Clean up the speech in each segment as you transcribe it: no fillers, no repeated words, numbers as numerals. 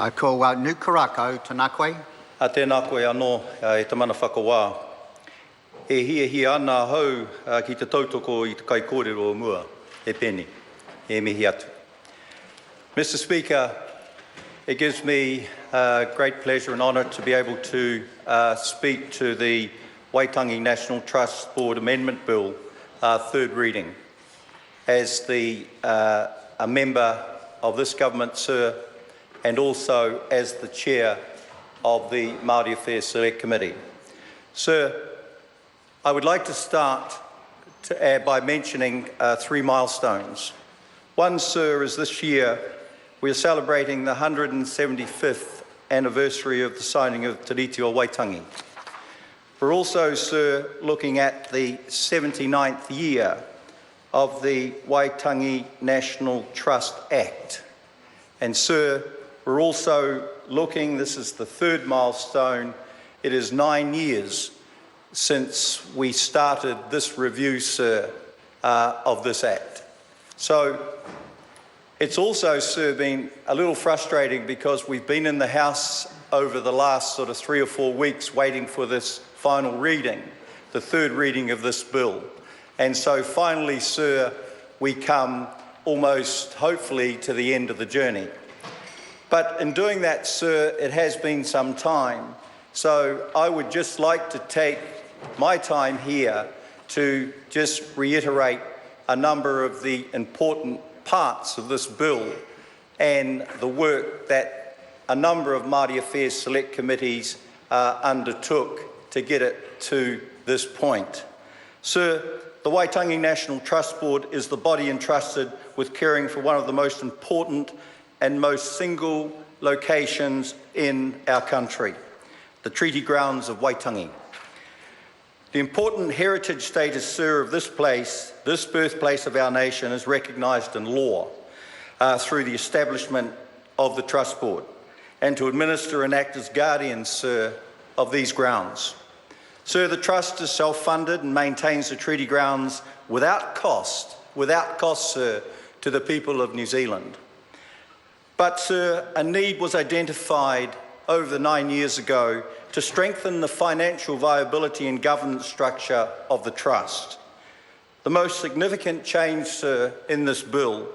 I ko Nukarako tēnā koe. A tēnā koe anō e te mana whakawā. E hi ana hau ki te tautoko I te kai kōrero o mua, e peni, e mihi atu. Mr. Speaker, it gives me great pleasure and honour to be able to speak to the Waitangi National Trust Board Amendment Bill, third reading. As a member of this government, sir, and also as the chair of the Māori Affairs Select Committee. Sir, I would like to start by mentioning three milestones. One, sir, is this year we are celebrating the 175th anniversary of the signing of Te Riti o Waitangi. We're also, sir, looking at the 79th year of the Waitangi National Trust Act. And, sir, we're also looking, this is the third milestone, it is 9 years since we started this review, sir, of this Act. So it's also, sir, been a little frustrating because we've been in the House over the last sort of 3 or 4 weeks waiting for this final reading, the third reading of this bill. And so finally, sir, we come almost, hopefully, to the end of the journey. But in doing that, sir, it has been some time. So I would just like to take my time here to just reiterate a number of the important parts of this bill and the work that a number of Māori Affairs Select Committees undertook to get it to this point. Sir, the Waitangi National Trust Board is the body entrusted with caring for one of the most important and most single locations in our country, the treaty grounds of Waitangi. The important heritage status, sir, of this place, this birthplace of our nation, is recognised in law through the establishment of the Trust Board and to administer and act as guardians, sir, of these grounds. Sir, the Trust is self-funded and maintains the treaty grounds without cost, sir, to the people of New Zealand. But, sir, a need was identified over the 9 years ago to strengthen the financial viability and governance structure of the Trust. The most significant change, sir, in this bill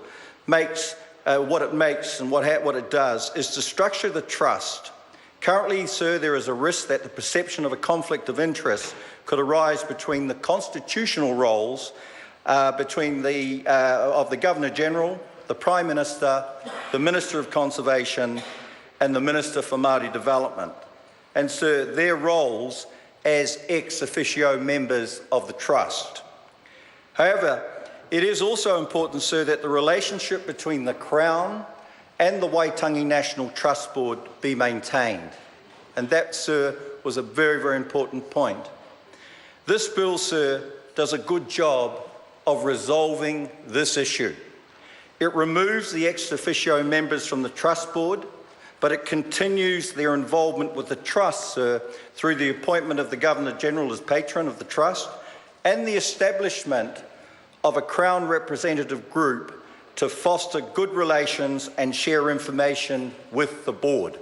makes what it does is to structure the Trust. Currently, sir, there is a risk that the perception of a conflict of interest could arise between the constitutional roles of the Governor-General, the Prime Minister, the Minister of Conservation and the Minister for Māori Development. And, sir, their roles as ex officio members of the Trust. However, it is also important, sir, that the relationship between the Crown and the Waitangi National Trust Board be maintained. And that, sir, was a very, very important point. This bill, sir, does a good job of resolving this issue. It removes the ex officio members from the Trust Board, but it continues their involvement with the Trust, sir, through the appointment of the Governor-General as patron of the Trust and the establishment of a Crown representative group to foster good relations and share information with the Board.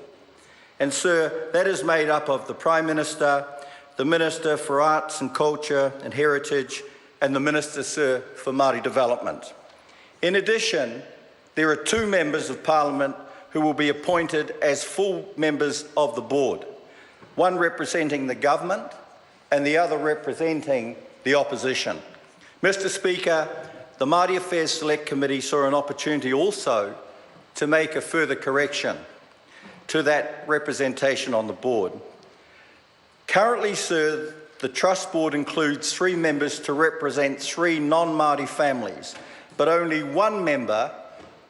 And, sir, that is made up of the Prime Minister, the Minister for Arts and Culture and Heritage, and the Minister, sir, for Māori Development. In addition, there are 2 members of Parliament who will be appointed as full members of the board, one representing the government and the other representing the opposition. Mr. Speaker, the Māori Affairs Select Committee saw an opportunity also to make a further correction to that representation on the board. Currently, sir, the Trust Board includes 3 members to represent 3 non-Māori families, but only 1 member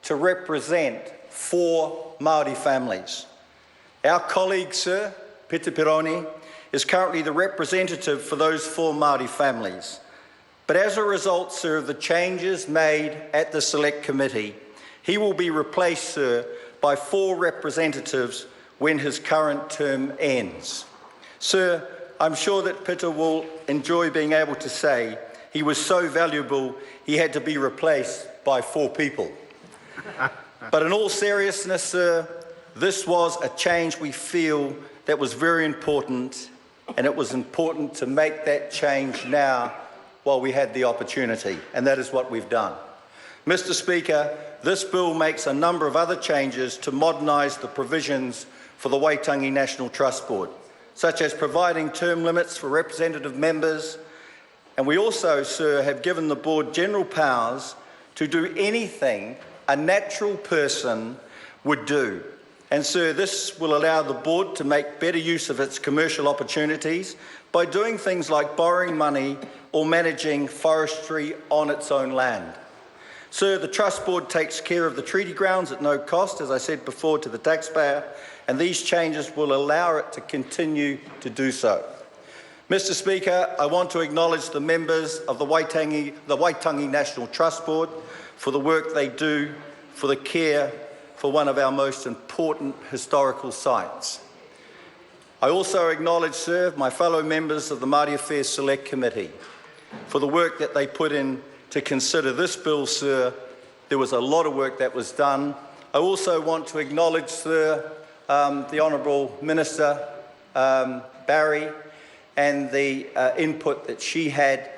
to represent 4 Māori families. Our colleague, sir, Peter Pironi, is currently the representative for those 4 Māori families. But as a result, sir, of the changes made at the Select Committee, he will be replaced, sir, by 4 representatives when his current term ends. Sir, I'm sure that Peter will enjoy being able to say he was so valuable he had to be replaced by 4 people. But in all seriousness, sir, this was a change we feel that was very important, and it was important to make that change now while we had the opportunity, and that is what we've done. Mr. Speaker, this bill makes a number of other changes to modernise the provisions for the Waitangi National Trust Board, such as providing term limits for representative members, and we also, sir, have given the board general powers to do anything a natural person would do. And sir, this will allow the board to make better use of its commercial opportunities by doing things like borrowing money or managing forestry on its own land. Sir, the Trust Board takes care of the treaty grounds at no cost, as I said before, to the taxpayer, and these changes will allow it to continue to do so. Mr. Speaker, I want to acknowledge the members of the Waitangi National Trust Board for the work they do for the care for one of our most important historical sites. I also acknowledge, sir, my fellow members of the Māori Affairs Select Committee for the work that they put in to consider this bill, sir. There was a lot of work that was done. I also want to acknowledge, sir, the Honourable Minister Barry and the input that she had,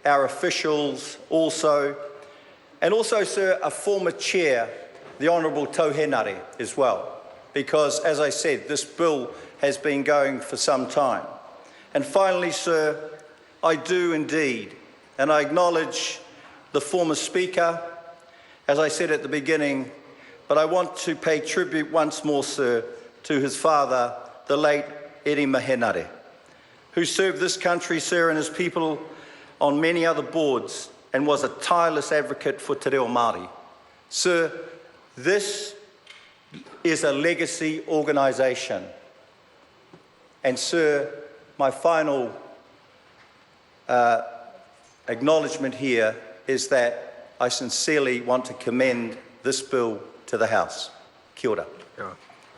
our officials also, and also, sir, a former chair, the Honourable Tauhenare as well, because, as I said, this bill has been going for some time. And finally, sir, I do indeed, and I acknowledge the former Speaker, as I said at the beginning, but I want to pay tribute once more, sir, to his father, the late Eri Mahenare, who served this country, sir, and his people on many other boards and was a tireless advocate for Te Reo Māori. Sir, this is a legacy organisation. And sir, my final acknowledgement here is that I sincerely want to commend this bill to the House. Kia ora. Yeah.